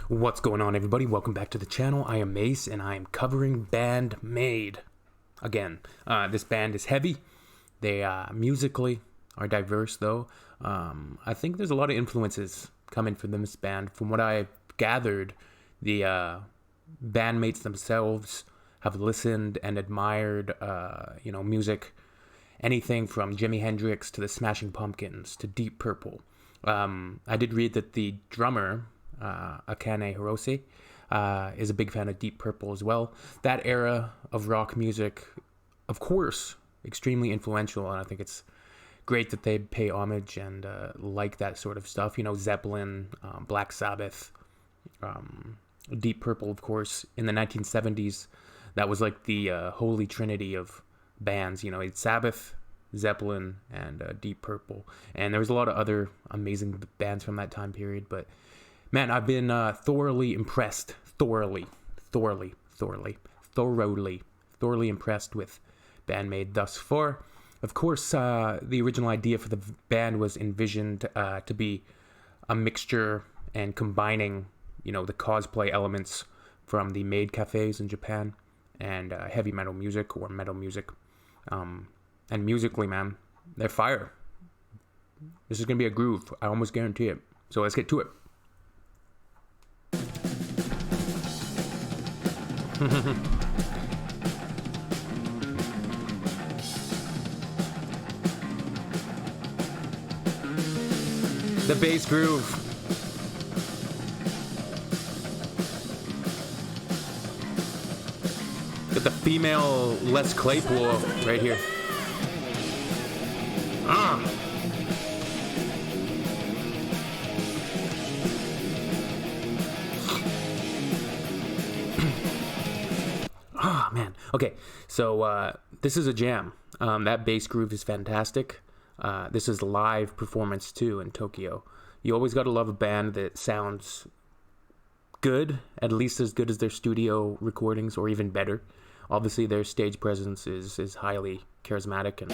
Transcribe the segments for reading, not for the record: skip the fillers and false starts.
What's going on, everybody? Welcome back to the channel. I am Mace, and I am covering BAND-MAID. Again, this band is heavy. They musically are diverse, though. I think there's a lot of influences coming from this band. From what I've gathered, the bandmates themselves have listened and admired, music, anything from Jimi Hendrix to the Smashing Pumpkins to Deep Purple. I did read that the drummer, Akane Hirose, is a big fan of Deep Purple as well. That era of rock music, of course, extremely influential, and I think it's great that they pay homage and like that sort of stuff. You know, Zeppelin, Black Sabbath, Deep Purple, of course. In the 1970s, that was like the holy trinity of bands. You know, it's Sabbath, Zeppelin, and Deep Purple. And there was a lot of other amazing bands from that time period, but man, I've been thoroughly impressed. Thoroughly impressed with BAND-MAID thus far. Of course, the original idea for the band was envisioned to be a mixture and combining, the cosplay elements from the maid cafes in Japan and heavy metal music or metal music. And musically, man, they're fire. This is going to be a groove. I almost guarantee it. So let's get to it. The bass groove. Got the female Les Claypool right here. Man. Okay, so this is a jam. That bass groove is fantastic. This is live performance too in Tokyo. You always gotta love a band that sounds good, at least as good as their studio recordings, or even better. Obviously, their stage presence is highly charismatic and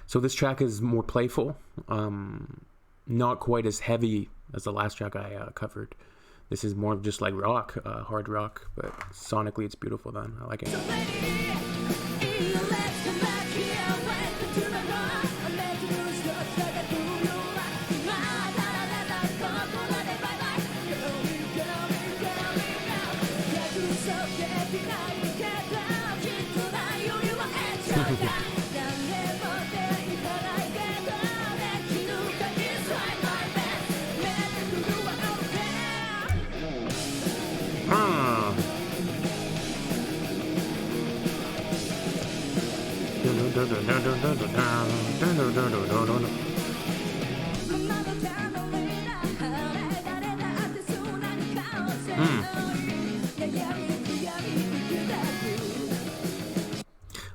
So this track is more playful, not quite as heavy as the last track I covered. This is more just like rock, hard rock, but sonically it's beautiful then. I like it.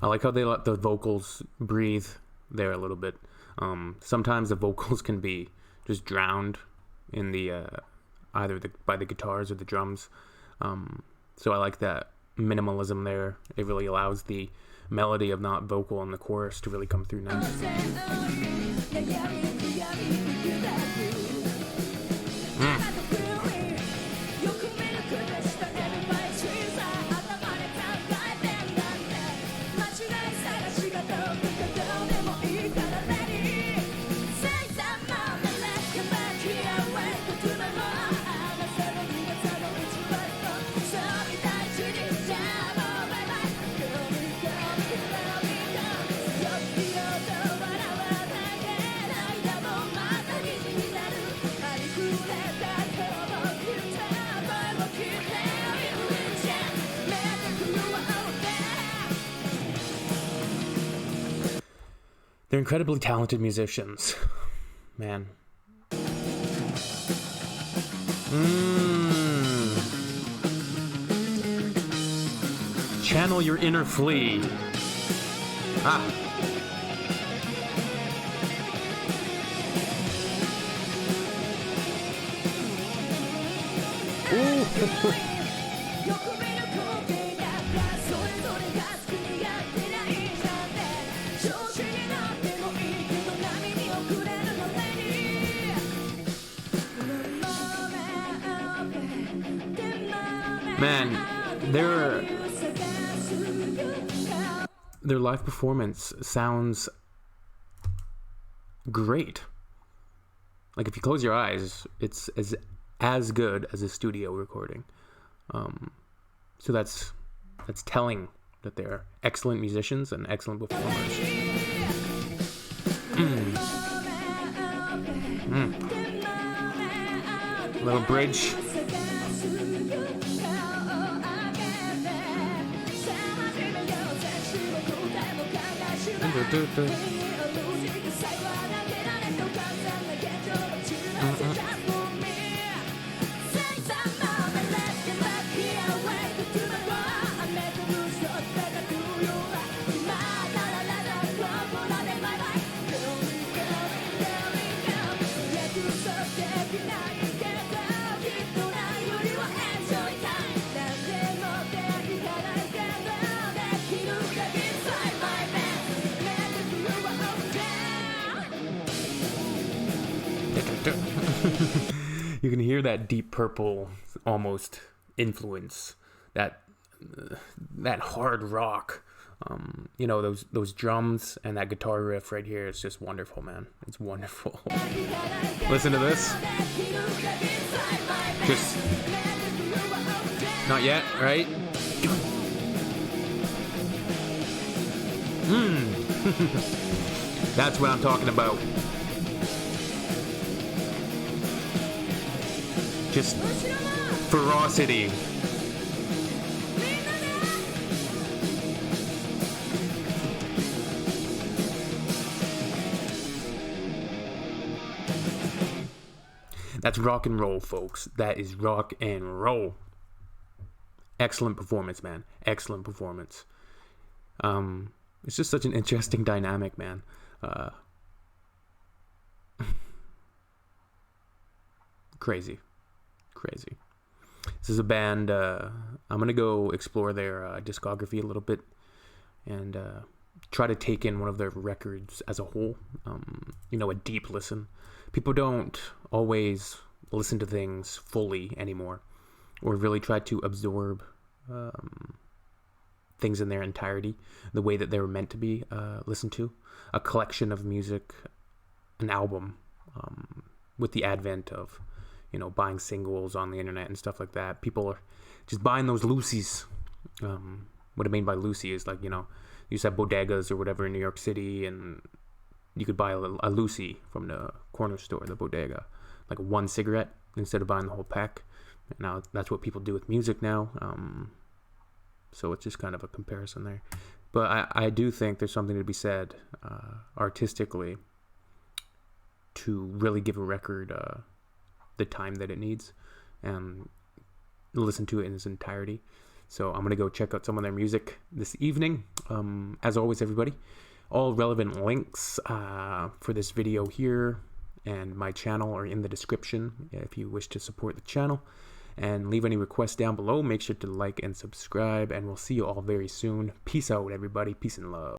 I like how they let the vocals breathe there a little bit. Sometimes the vocals can be just drowned in the either by the guitars or the drums. So I like that minimalism there. It really allows the melody of not vocal in the chorus to really come through nice. incredibly talented musicians, man. Channel your inner flea. Ah. Ooh. Man, their live performance sounds great. Like, if you close your eyes, it's as good as a studio recording. So that's telling that they're excellent musicians and excellent performers. Little bridge. You can hear that Deep Purple almost influence, that hard rock. You know, those drums and that guitar riff right here is just wonderful, man. It's wonderful. Listen to this. Just not yet, right? That's what I'm talking about. Just ferocity. That's rock and roll, folks. That is rock and roll. Excellent performance, man. Excellent performance. It's just such an interesting dynamic, man. Crazy. This is a band, I'm going to go explore their discography a little bit and try to take in one of their records as a whole. You know, a deep listen. People don't always listen to things fully anymore, or really try to absorb things in their entirety, the way that they were meant to be listened to. A collection of music, an album, with the advent of, you know, buying singles on the internet and stuff like that. People are just buying those loosies. What I mean by Lucy is, like, you know, you used to have bodegas or whatever in New York City, and you could buy a Lucy from the corner store, the bodega, like one cigarette instead of buying the whole pack. Now that's what people do with music now. So it's just kind of a comparison there. But I do think there's something to be said artistically to really give a record the time that it needs and listen to it in its entirety. So I'm going to go check out some of their music this evening. As always, everybody, all relevant links for this video here and my channel are in the description if you wish to support the channel. And leave any requests down below. Make sure to like and subscribe, and we'll see you all very soon. Peace out, everybody. Peace and love.